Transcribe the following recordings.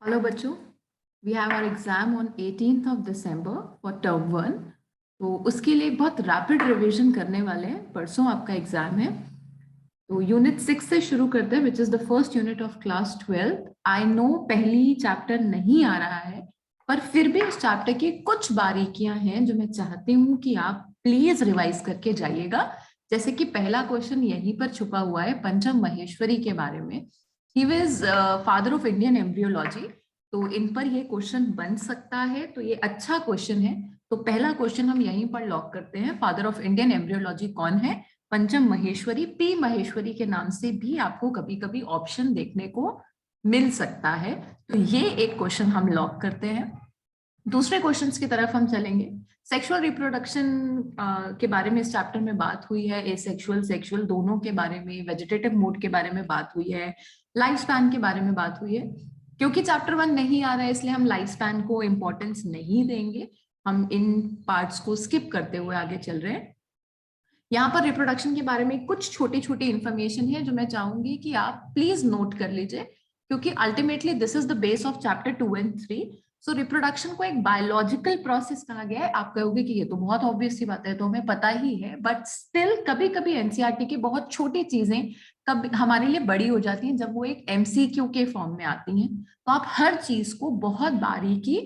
Hello बच्चों, we have our exam on 18th of December for term 1। तो उसके लिए बहुत रैपिड रिवीजन करने वाले हैं। परसों आपका एग्जाम है, तो यूनिट 6 से शुरू करते हैं, which is the first unit of class 12। I know पहली चैप्टर नहीं आ रहा है, पर फिर भी उस चैप्टर की कुछ बारीकियां हैं जो मैं चाहती हूँ कि आप प्लीज रिवाइज करके जाइएगा। जैसे कि पहला क्वेश्चन यहीं पर छुपा हुआ है, पंचम महेश्वरी के बारे में। He was father of Indian embryology, तो इन पर ये क्वेश्चन बन सकता है, तो ये अच्छा क्वेश्चन है। तो पहला क्वेश्चन हम यहीं पर लॉक करते हैं। फादर ऑफ इंडियन एम्ब्रियोलॉजी कौन है? पंचम महेश्वरी, पी महेश्वरी के नाम से भी आपको कभी कभी ऑप्शन देखने को मिल सकता है। तो ये एक क्वेश्चन हम लॉक करते हैं। दूसरे क्वेश्चंस की तरफ हम चलेंगे। सेक्सुअल रिप्रोडक्शन के बारे में इस चैप्टर में बात हुई है, एसेक्सुअल सेक्सुअल दोनों के बारे में, वेजिटेटिव मोड के बारे में बात हुई है, लाइफ स्पैन के बारे में बात हुई है। क्योंकि चैप्टर 1 नहीं आ रहा है, इसलिए हम लाइफ स्पैन को इंपॉर्टेंस नहीं देंगे। हम इन पार्ट्स को स्किप करते हुए आगे चल रहे हैं। यहाँ पर रिप्रोडक्शन के बारे में कुछ छोटी छोटी इंफॉर्मेशन है जो मैं चाहूंगी कि आप प्लीज नोट कर लीजिए, क्योंकि ultimately this is the base of chapter 2 and 3। So reproduction को एक बायोलॉजिकल प्रोसेस कहा गया है। आप कहोगे कि ये तो बहुत ऑब्वियस सी बात है, तो हमें पता ही है, बट स्टिल कभी कभी एनसीईआरटी की बहुत छोटी चीजें कभी हमारे लिए बड़ी हो जाती हैं जब वो एक एमसीक्यू के फॉर्म में आती हैं। तो आप हर चीज को बहुत बारीकी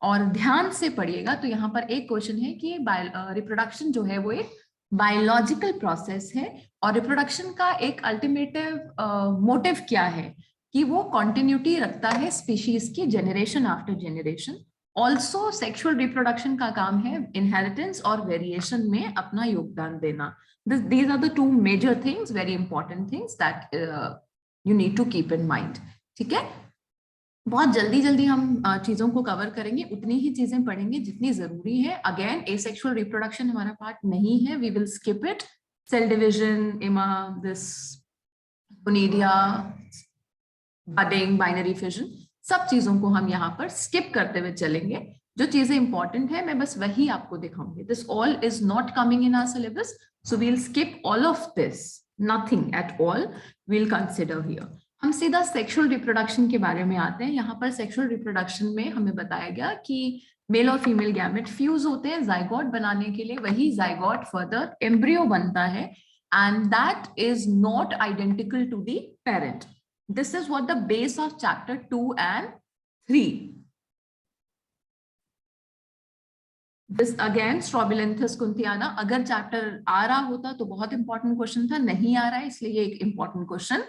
और ध्यान से पढ़िएगा। तो यहाँ पर एक क्वेश्चन है कि रिप्रोडक्शन जो है वो एक बायोलॉजिकल प्रोसेस है, और रिप्रोडक्शन का एक अल्टीमेटिव मोटिव क्या है कि वो कॉन्टिन्यूटी रखता है स्पीशीज की generation after generation. Also sexual reproduction का काम है इनहेरिटेंस और वेरिएशन में अपना योगदान देना। These are the two major things, very important things that you need to keep in mind. ठीक है, बहुत जल्दी जल्दी हम चीजों को कवर करेंगे, उतनी ही चीजें पढ़ेंगे जितनी जरूरी है। अगेन एसेक्सुअल रिप्रोडक्शन हमारा पार्ट नहीं है, we will skip it. Cell division, इमा, this gonidia, budding, binary fission, सब चीजों को हम यहाँ पर स्किप करते हुए चलेंगे। जो चीजें इंपॉर्टेंट है मैं बस वही आपको दिखाऊंगी। This all is not coming in our syllabus, so we'll skip all of this, nothing at all we'll consider here. हम सीधा सेक्सुअल रिप्रोडक्शन के बारे में आते हैं। यहाँ पर सेक्सुअल रिप्रोडक्शन में हमें बताया गया कि मेल और फीमेल गैमेट फ्यूज होते हैं जाइगोट बनाने के लिए, वही जाइगोट फर्दर एम्ब्रियो बनता है, and that is not identical to the parent. This is what the base of chapter 2 and 3. This again Strobilanthes kunthiana, अगर चैप्टर आ रहा होता तो बहुत इंपॉर्टेंट क्वेश्चन था, नहीं आ रहा है इसलिए ये एक इंपॉर्टेंट क्वेश्चन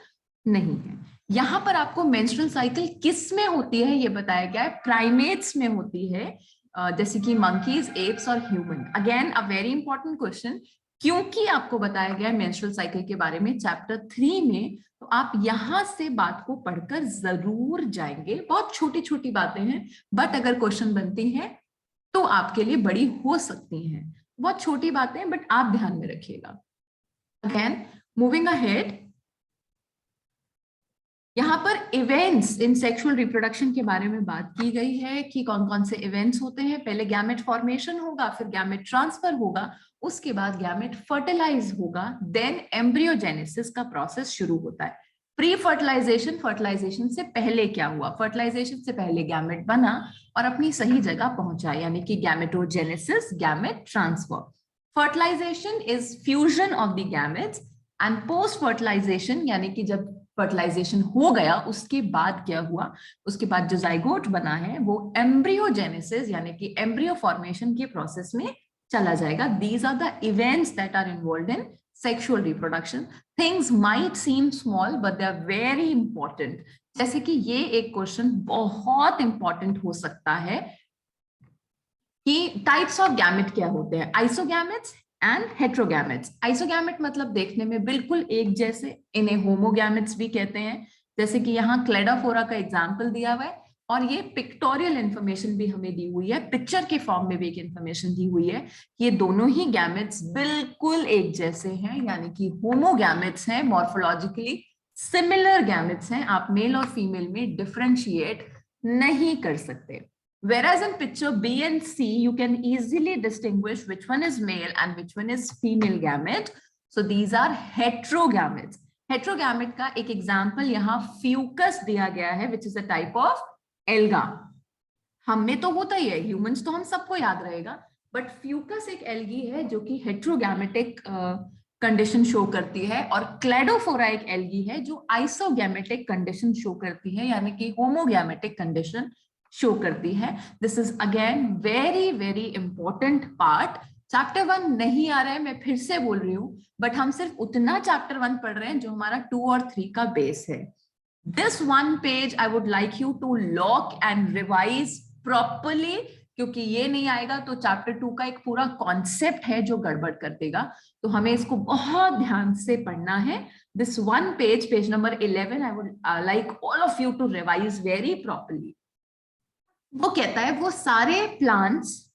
नहीं है। यहाँ पर आपको मेंस्ट्रुअल साइकिल किस में होती है ये बताया गया है, प्राइमेट्स में होती है, जैसे कि मंकीज, एप्स और human. Again a very important question, क्योंकि आपको बताया गया है मेंस्ट्रुअल साइकिल के बारे में चैप्टर 3 में, तो आप यहां से बात को पढ़कर जरूर जाएंगे। बहुत छोटी छोटी बातें हैं, बट अगर क्वेश्चन बनती हैं तो आपके लिए बड़ी हो सकती हैं। बहुत छोटी बातें, बट आप ध्यान में रखिएगा। अगेन मूविंग अहेड, यहाँ पर इवेंट्स इन सेक्सुअल रिप्रोडक्शन के बारे में बात की गई है कि कौन कौन से इवेंट्स होते हैं। पहले गैमेट फॉर्मेशन होगा, फिर गैमेट ट्रांसफर होगा, उसके बाद गैमेट फर्टिलाइज होगा, देन एम्ब्रियोजेनेसिस का प्रोसेस शुरू होता है। प्री फर्टिलाइजेशन, फर्टिलाइजेशन से पहले क्या हुआ? फर्टिलाइजेशन से पहले गैमेट बना और अपनी सही जगह पहुंचा, यानी कि gametogenesis, gamete transfer. Fertilisation is fusion of the gametes, and post fertilisation यानी कि जब फर्टिलाइजेशन हो गया उसके बाद क्या हुआ, उसके बाद जो जाइगोट बना है वो एम्ब्रियोजेनेसिस यानी कि एम्ब्रियो फॉर्मेशन के प्रोसेस में चला जाएगा। These are the events that are involved in sexual reproduction. Things might seem small but they are very important. जैसे कि ये एक क्वेश्चन बहुत इंपॉर्टेंट हो सकता है कि टाइप्स ऑफ गैमेट क्या होते हैं, आइसोगैमेट्स एंड हेट्रोगैमेट्स। आइसोगैमेट मतलब देखने में बिल्कुल एक जैसे, इन्हें होमोगैमेट्स भी कहते हैं। जैसे कि यहाँ क्लेडाफोरा का एग्जांपल दिया हुआ है, और ये पिक्टोरियल इंफॉर्मेशन भी हमें दी हुई है, पिक्चर के फॉर्म में भी एक इंफॉर्मेशन दी हुई है। ये दोनों ही गैमेट्स बिल्कुल एक जैसे हैं, यानी कि होमोगैमेट्स हैं, मॉर्फोलॉजिकली सिमिलर गैमेट्स हैं। आप मेल और फीमेल में डिफरेंशिएट नहीं कर सकते। Whereas in picture B and C, you can easily distinguish which one is male and which one is female gamete. So these are heterogametes. Heterogamete का एक example यहाँ fucus दिया गया है, which is a type of alga, हम में तो होता ही है, ह्यूमंस तो हम सबको याद रहेगा, बट फ्यूकस एक एल्गी है जो कि हेट्रोगैमेटिक कंडीशन शो करती है, और क्लेडोफोरा एक एल्गी है जो आइसोगैमेटिक कंडीशन शो करती है, यानी कि होमोगैमेटिक कंडीशन शो करती है। This is again very very important part. Chapter 1 नहीं आ रहा है, मैं फिर से बोल रही हूं, बट हम सिर्फ उतना चैप्टर 1 पढ़ रहे हैं जो हमारा 2 और 3 का बेस है। This 1 page I would like you to lock and revise properly, क्योंकि ये नहीं आएगा तो चैप्टर 2 का एक पूरा कॉन्सेप्ट है जो गड़बड़ कर देगा, तो हमें इसको बहुत ध्यान से पढ़ना है। This 1 page, page number 11, I would like all of you to revise very properly. वो कहता है वो सारे प्लांट्स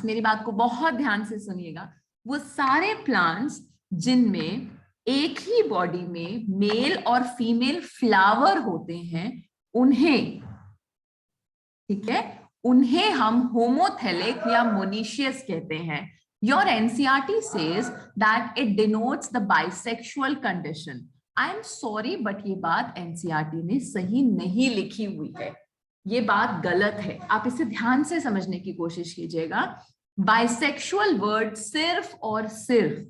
मेरी बात को बहुत ध्यान से सुनिएगा, वो सारे प्लांट्स जिनमें एक ही बॉडी में मेल और फीमेल फ्लावर होते हैं, उन्हें, ठीक है, उन्हें हम होमोथेलिक या मोनीशियस कहते हैं। Your NCERT says that it denotes the bisexual condition. I am sorry, but ये बात NCERT ने सही नहीं लिखी हुई है, ये बात गलत है, आप इसे ध्यान से समझने की कोशिश कीजिएगा। बाइसेक्सुअल वर्ड सिर्फ और सिर्फ,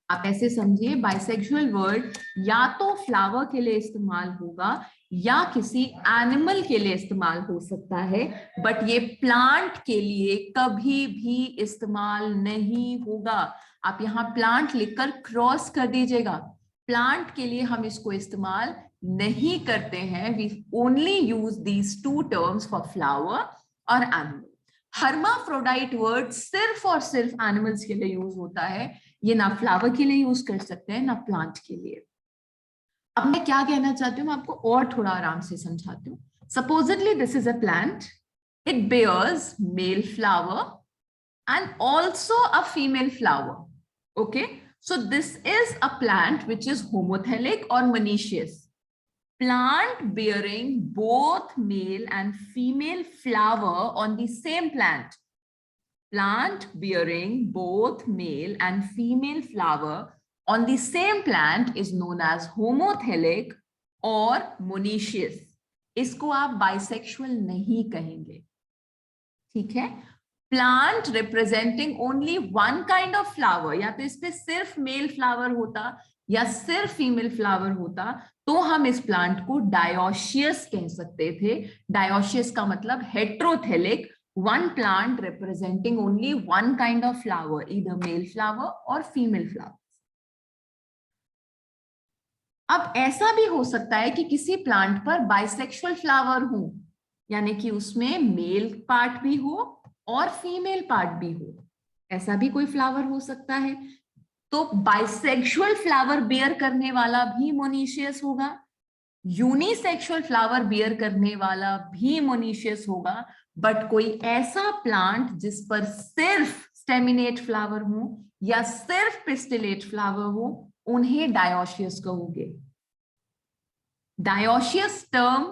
आप ऐसे समझिए, बाइसेक्सुअल वर्ड या तो फ्लावर के लिए इस्तेमाल होगा या किसी एनिमल के लिए इस्तेमाल हो सकता है, बट ये प्लांट के लिए कभी भी इस्तेमाल नहीं होगा। आप यहाँ प्लांट लिखकर क्रॉस कर दीजिएगा, प्लांट के लिए हम इसको इस्तेमाल नहीं करते हैं। We only use these 2 terms for flower और एनिमल। हर्माफ्रोडाइट वर्ड सिर्फ और सिर्फ एनिमल्स के लिए यूज होता है, ये ना फ्लावर के लिए यूज कर सकते हैं ना प्लांट के लिए। अब मैं क्या कहना चाहती हूँ, मैं आपको और थोड़ा आराम से समझाती हूँ। Supposedly this is a plant, it bears male flower and also a female flower. Okay, so this is a plant which is homothallic और monoecious. Plant bearing both male and female flower on the same plant. Plant bearing both male and female flower on the same plant is known as homothelic or monoecious. इसको आप bisexual नहीं कहेंगे, ठीक है। Plant representing only one kind of flower, या तो इस पे सिर्फ मेल फ्लावर होता या सिर्फ फीमेल फ्लावर होता, तो हम इस प्लांट को डायोशियस कह सकते थे। डायोशियस का मतलब heterothallic, one plant representing only one kind of flower, either male flower और फीमेल फ्लावर। अब ऐसा भी हो सकता है कि किसी प्लांट पर बाइसेक्सुअल फ्लावर हो, यानी कि उसमें मेल पार्ट भी हो और फीमेल पार्ट भी हो, ऐसा भी कोई फ्लावर हो सकता है। तो बाइसेक्सुअल फ्लावर बियर करने वाला भी मोनीशियस होगा, यूनिसेक्सुअल फ्लावर बियर करने वाला भी मोनीशियस होगा, बट कोई ऐसा प्लांट जिस पर सिर्फ स्टेमिनेट फ्लावर हो या सिर्फ पिस्टिलेट फ्लावर हो, उन्हें डायोशियस कहोगे। डायोशियस टर्म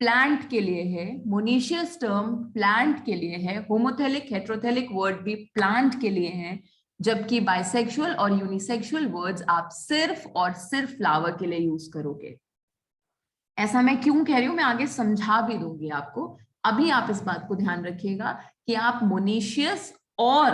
प्लांट के लिए है, मोनीशियस टर्म प्लांट के लिए है, होमोथेलिक हेट्रोथेलिक वर्ड भी प्लांट के लिए है, जबकि बाइसेक्सुअल और यूनिसेक्सुअल वर्ड्स आप सिर्फ और सिर्फ फ्लावर के लिए यूज करोगे। ऐसा मैं क्यों कह रही हूं, मैं आगे समझा भी दूंगी आपको। अभी आप इस बात को ध्यान रखिएगा कि आप मोनीशियस और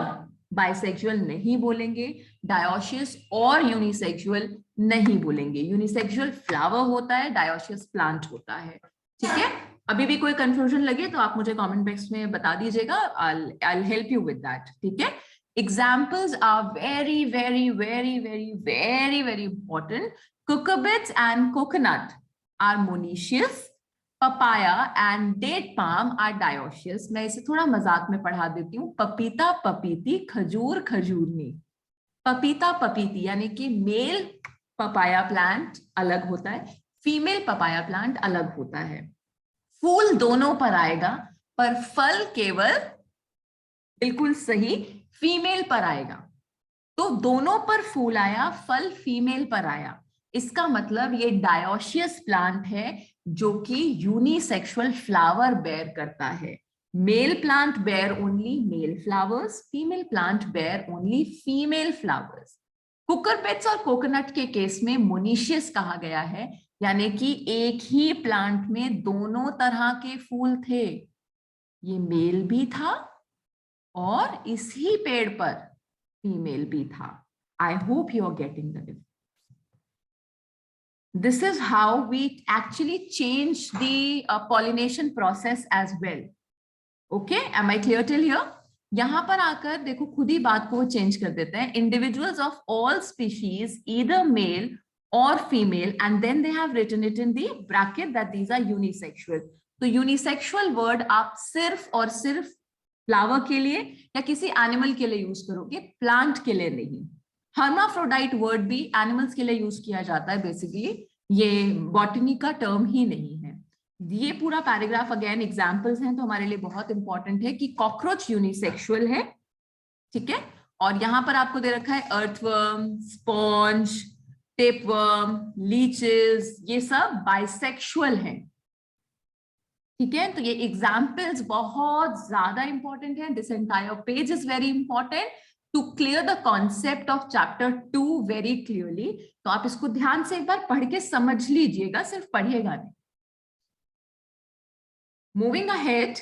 बाइसेक्सुअल नहीं बोलेंगे, डायोशियस और यूनिसेक्सुअल नहीं बोलेंगे। यूनिसेक्सुअल फ्लावर होता है, डायोशियस प्लांट होता है, ठीक है। अभी भी कोई कंफ्यूजन लगे तो आप मुझे कमेंट बॉक्स में बता दीजिएगा, I'll help you with that, ठीक है। Examples are very very very very very very important. Cucurbits and coconut are monoecious. Papaya and date palm are dioecious. मैं इसे थोड़ा मजाक में पढ़ा देती हूँ। पपीता पपीती, खजूर खजूरनी। पपीता पपीती यानी कि मेल पपाया प्लांट अलग होता है, फीमेल पपाया प्लांट अलग होता है। फूल दोनों पर आएगा, पर फल केवल, बिल्कुल सही, फीमेल पर आएगा। तो दोनों पर फूल आया, फल फीमेल पर आया, इसका मतलब ये डायोशियस प्लांट है जो कि यूनिसेक्सुअल फ्लावर बेयर करता है। Male plant bear only male flowers, female plant bear only female flowers. Cucurbits और कोकोनट के केस में मोनीशियस कहा गया है, यानी कि एक ही प्लांट में दोनों तरह के फूल थे, ये मेल भी था और इसी पेड़ पर फीमेल भी था। I hope you are getting the difference. This is how we actually change the pollination process as well. Okay, am I clear till here? यहां पर आकर देखो खुद ही बात को चेंज कर देते हैं. Individuals of all species, either male or female, and then they have written it in the bracket that these are unisexual. तो unisexual word आप सिर्फ और सिर्फ फ्लावर के लिए या किसी एनिमल के लिए यूज करोगे, प्लांट के लिए नहीं. हर्माफ्रोडाइट वर्ड भी एनिमल्स के लिए यूज किया जाता है बेसिकली, ये बॉटनी का टर्म ही नहीं है. ये पूरा पैराग्राफ अगेन एग्जांपल्स हैं तो हमारे लिए बहुत इंपॉर्टेंट है कि कॉकरोच यूनिसेक्सुअल है, ठीक है. और यहां पर आपको दे रखा है अर्थवर्म, स्पॉन्ज, टेपवर्म, लीचेस, ये सब बाइसेक्सुअल हैं, ठीक है. तो ये एग्जाम्पल्स बहुत ज्यादा इंपॉर्टेंट है. This entire page is very important to clear the concept of chapter 2 very clearly. तो आप इसको ध्यान से एक बार पढ़ के समझ लीजिएगा, सिर्फ पढ़िएगा नहीं. मूविंग अहेड,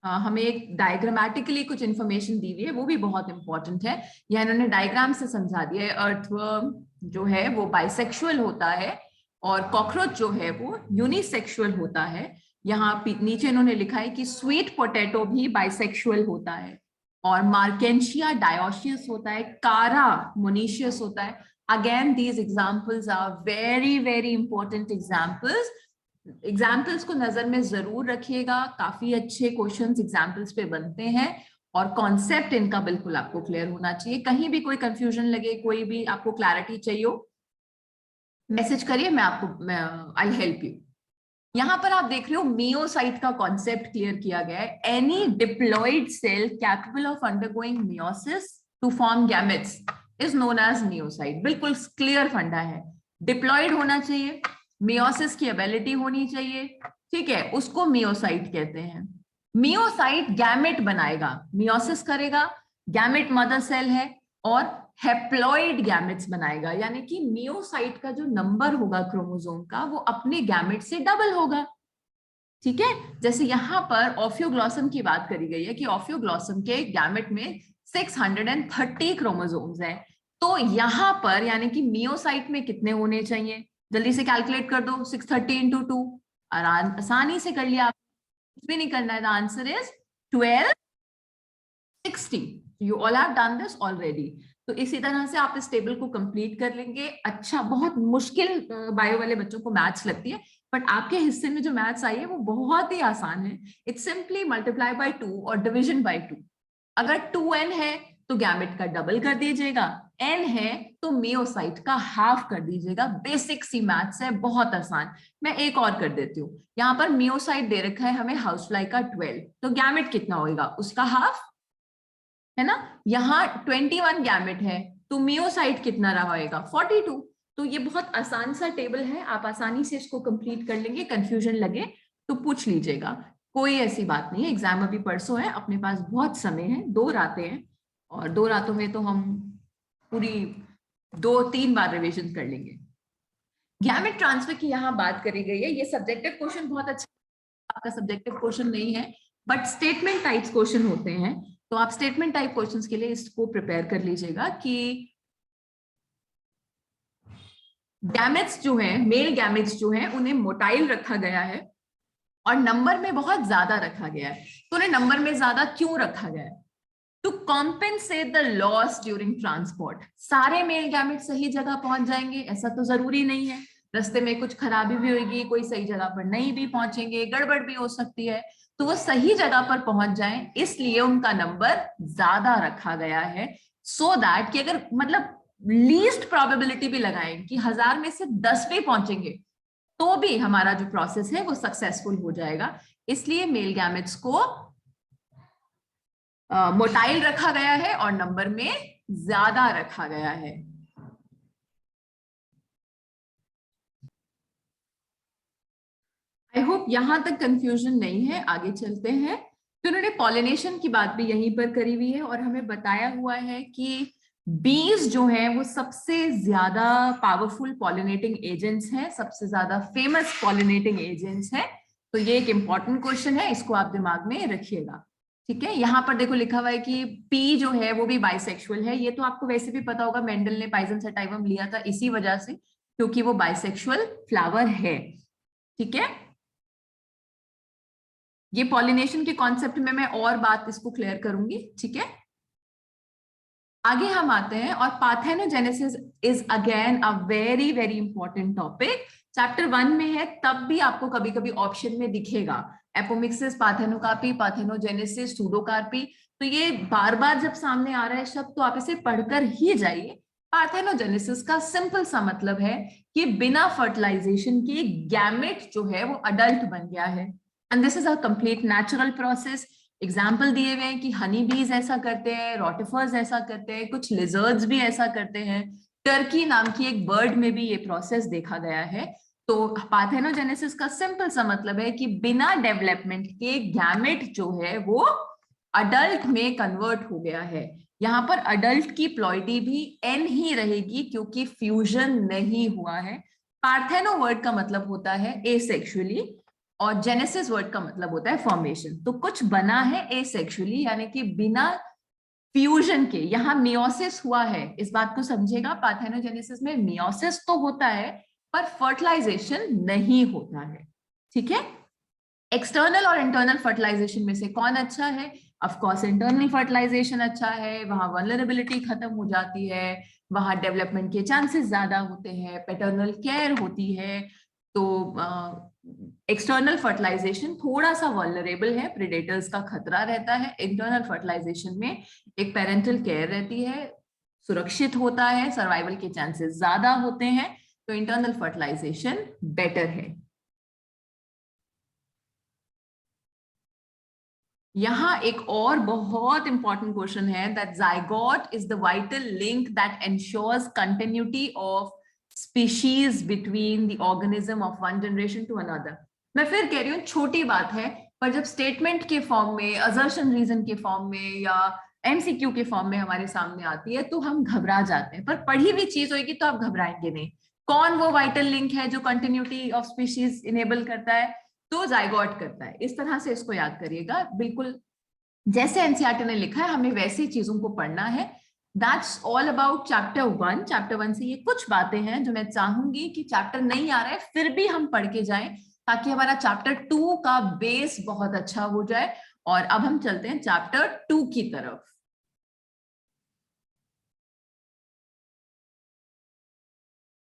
हमें एक डायग्रामेटिकली कुछ इंफॉर्मेशन दी हुई है, वो भी बहुत इंपॉर्टेंट है. यह इन्होंने डायग्राम से समझा दिया है. अर्थवर्म जो है वो बाइसेक्सुअल होता है और कॉकरोच जो है वो यूनिसेक्सुअल होता है. यहाँ नीचे इन्होंने लिखा है कि स्वीट पोटैटो भी बाइसेक्सुअल होता है और मार्केंशिया डायोशियस होता है, कारा मोनीशियस होता है. Again these examples are very very important examples. Examples को नजर में जरूर रखिएगा, काफी अच्छे क्वेश्चंस एग्जाम्पल्स पे बनते हैं और कॉन्सेप्ट इनका बिल्कुल आपको क्लियर होना चाहिए. कहीं भी कोई कंफ्यूजन लगे, कोई भी आपको क्लैरिटी चाहिए, मैसेज करिए, मैं आपको आई हेल्प यू. यहां पर आप देख रहे हो मियोसाइट का कॉन्सेप्ट क्लियर किया गया है. Any diploid cell capable of undergoing meiosis to form gametes is known as meiocyte. बिल्कुल क्लियर फंडा है. डिप्लॉइड होना चाहिए, मियोसिस की एबिलिटी होनी चाहिए, ठीक है, उसको मियोसाइट कहते हैं. मियोसाइट गैमेट बनाएगा, मियोसिस करेगा, गैमेट मदर सेल है और हेप्लॉइड गैमेट्स बनाएगा. यानी कि मियोसाइट का जो नंबर होगा क्रोमोसोम का वो अपने गैमेट से डबल होगा, ठीक है. जैसे यहां पर ऑफियोग्लॉसम की बात करी गई है कि ऑफियोग्लॉसम के गैमेट में 630 क्रोमोसोम्स हैं. तो यहां पर यानी कि मियोसाइट में कितने होने चाहिए, जल्दी से कैलकुलेट कर दो. 630 इंटू 2 आसानी से कर लिया, कुछ भी नहीं करना है. The answer is 1260. You all have done this already. तो इसी तरह से आप इस टेबल को कंप्लीट कर लेंगे. अच्छा, बहुत मुश्किल बायो वाले बच्चों को मैथ्स लगती है, बट आपके हिस्से में जो मैथ्स आई है वो बहुत ही आसान है. इट्स सिंपली मल्टीप्लाई बाय 2 और डिवीजन बाय 2. अगर 2n है तो गैमेट का डबल कर दीजिएगा, n है तो मियोसाइट का हाफ कर दीजिएगा. बेसिक सी मैथ्स है, बहुत आसान. मैं एक और कर देती हूँ. यहाँ पर मियोसाइट दे रखा है हमें हाउसफ्लाई का 12, तो गैमेट कितना होगा, उसका हाफ है ना. यहाँ 21 गैमेट है तो मियोसाइट कितना रहा होगा, 42. तो ये बहुत आसान सा टेबल है, आप आसानी से इसको कंप्लीट कर लेंगे. कंफ्यूजन लगे तो पूछ लीजिएगा, कोई ऐसी बात नहीं है. एग्जाम अभी परसों है, अपने पास बहुत समय है, 2 रातें हैं और 2 रातों में तो हम पूरी 2-3 बार रिवीजन कर लेंगे. गैमेट ट्रांसफर की यहाँ बात करी गई है. ये सब्जेक्टिव क्वेश्चन बहुत अच्छा, आपका सब्जेक्टिव क्वेश्चन नहीं है बट स्टेटमेंट टाइप्स क्वेश्चन होते हैं. तो आप स्टेटमेंट टाइप क्वेश्चंस के लिए इसको प्रिपेयर कर लीजिएगा कि गैमेट्स जो हैं, मेल गैमेट्स जो हैं, उन्हें मोटाइल रखा गया है और नंबर में बहुत ज्यादा रखा गया है. तो उन्हें नंबर में ज्यादा क्यों रखा गया है, to compensate the loss during transport. सारे मेल गैमेट सही जगह पहुंच जाएंगे ऐसा तो जरूरी नहीं है. रास्ते में कुछ खराबी भी होगी, कोई सही जगह पर नहीं भी पहुंचेंगे, गड़बड़ भी हो सकती है. तो वो सही जगह पर पहुंच जाएं, इसलिए उनका नंबर ज्यादा रखा गया है. सो दैट कि अगर मतलब लीस्ट प्रोबेबिलिटी भी लगाएं कि 1000 में से 10 भी पहुंचेंगे तो भी हमारा जो प्रोसेस है वो सक्सेसफुल हो जाएगा. इसलिए मेल गैमेट्स को मोटाइल रखा गया है और नंबर में ज्यादा रखा गया है. आई होप यहां तक कंफ्यूजन नहीं है. आगे चलते हैं. तो उन्होंने पॉलिनेशन की बात भी यहीं पर करी हुई है और हमें बताया हुआ है कि बीज जो है वो सबसे ज्यादा पावरफुल पॉलिनेटिंग एजेंट्स हैं, सबसे ज्यादा फेमस पॉलिनेटिंग एजेंट्स हैं। तो ये एक इंपॉर्टेंट क्वेश्चन है, इसको आप दिमाग में रखिएगा। ठीक है, यहाँ पर देखो लिखा हुआ है कि पी जो है वो भी बाइसेक्सुअल है। ये तो आपको वैसे भी पता होगा, मेंडल ने पाइजन सटाइवम लिया था इसी वजह से, क्योंकि वो बाइसेक्सुअल फ्लावर है। ठीक है, ये पॉलिनेशन के कॉन्सेप्ट में मैं और बात इसको क्लियर करूंगी। ठीक है, आगे हम आते हैं, और parthenogenesis is again a very very important topic. Chapter 1 में है, तब भी आपको कभी कभी ऑप्शन में दिखेगा एपोमिक्सिस, पार्थेनोकार्पी, पार्थेनोजेनेसिस, सूडोकार्पी। तो ये बार बार जब सामने आ रहा है शब्द, तो आप इसे पढ़कर ही जाइए। पार्थेनोजेनेसिस का सिंपल सा मतलब है कि बिना फर्टिलाइजेशन के गैमेट जो है वो अडल्ट बन गया है, and this is a complete natural process. Example दिए हुए हैं कि हनी बीज ऐसा करते हैं, रोटिफर्स ऐसा करते हैं, कुछ लिजर्ड्स भी ऐसा करते हैं, टर्की नाम की एक बर्ड में भी ये प्रोसेस देखा गया है। तो पार्थेनोजेनेसिस का सिंपल सा मतलब है कि बिना डेवलपमेंट के गैमेट जो है वो अडल्ट में कन्वर्ट हो गया है। यहाँ पर अडल्ट की प्लॉइडी भी एन ही रहेगी, क्योंकि फ्यूजन नहीं हुआ है। पार्थेनो वर्ड का मतलब होता है एसेक्सुअली, और जेनेसिस वर्ड का मतलब होता है फॉर्मेशन। तो कुछ बना है एसेक्सुअली, यानी कि बिना फ्यूजन के। यहाँ मियोसिस हुआ है, इस बात को समझेगा। पार्थेनोजेनेसिस में मियोसिस तो होता है, पर फर्टिलाइजेशन नहीं होता है। ठीक है, एक्सटर्नल और इंटरनल फर्टिलाइजेशन में से कौन अच्छा है? ऑफ कोर्स इंटरनल फर्टिलाइजेशन अच्छा है, वहां वल्नरेबिलिटी खत्म हो जाती है, वहां डेवलपमेंट के चांसेस ज्यादा होते हैं, पैटर्नल केयर होती है। तो एक्सटर्नल फर्टिलाइजेशन थोड़ा सा वल्नरेबल है, प्रेडेटर्स का खतरा रहता है। इंटरनल फर्टिलाइजेशन में एक पेरेंटल केयर रहती है, सुरक्षित होता है, सर्वाइवल के चांसेस ज्यादा होते हैं। तो इंटरनल फर्टिलाइजेशन बेटर है। यहाँ एक और बहुत इंपॉर्टेंट क्वेश्चन है, that zygote is the vital link that ensures continuity of species between the organism of one generation to another. मैं फिर कह रही हूँ, छोटी बात है, पर जब स्टेटमेंट के फॉर्म में, असर्शन रीजन के फॉर्म में, या एमसीक्यू के फॉर्म में हमारे सामने आती है, तो हम घबरा जाते हैं। पर पढ़ी हुई चीज होगी तो आप घबराएंगे नहीं। कौन वो वाइटल लिंक है जो कंटिन्यूटी ऑफ स्पीशीज इनेबल करता है? तो जाइगोट करता है। इस तरह से इसको याद करिएगा, बिल्कुल जैसे एनसीईआरटी ने लिखा है हमें वैसी चीजों को पढ़ना है। That's all about chapter 1। Chapter 1 से ये कुछ बातें हैं जो मैं चाहूंगी कि चैप्टर नहीं आ रहा है फिर भी हम पढ़ के जाएं, ताकि हमारा चैप्टर 2 का बेस बहुत अच्छा हो जाए। और अब हम चलते हैं चैप्टर 2 की तरफ।